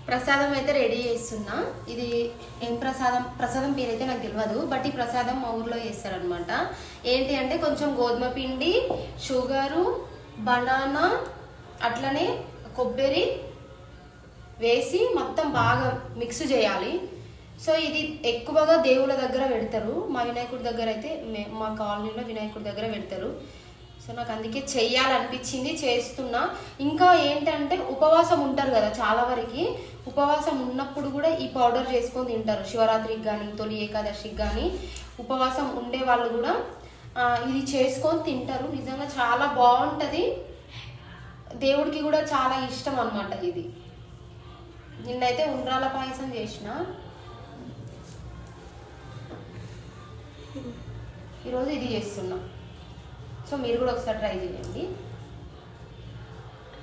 ప్రసాదం అయితే రెడీ చేస్తున్నా. ఇది ఏం ప్రసాదం పేరైతే నాకు తెలియదు, బట్ ఈ ప్రసాదం మా ఊర్లో చేస్తారనమాట. ఏంటి అంటే కొంచెం గోధుమ పిండి, షుగరు, బనానా, అట్లనే కొబ్బరి వేసి మొత్తం బాగా మిక్స్ చేయాలి. సో ఇది ఎక్కువగా దేవుళ్ళ దగ్గర పెడతారు. మా వినాయకుడి దగ్గర అయితే మా కాలనీలో వినాయకుడి దగ్గర పెడతారు. సో నాకు అందుకే చెయ్యాలనిపించింది, చేస్తున్నా. ఇంకా ఏంటంటే ఉపవాసం ఉంటారు కదా చాలా వరకు, ఉపవాసం ఉన్నప్పుడు కూడా ఈ పౌడర్ చేసుకొని తింటారు. శివరాత్రికి కానీ తొలి ఏకాదశికి కానీ ఉపవాసం ఉండే వాళ్ళు కూడా ఇది చేసుకొని తింటారు. నిజంగా చాలా బాగుంటుంది, దేవుడికి కూడా చాలా ఇష్టం అన్నమాట ఇది. నిన్నైతే ఉండ్రాల పాయసం చేసిన, ఈరోజు ఇది చేస్తున్నా. సో మీరు కూడా ఒకసారి ట్రై చేయండి.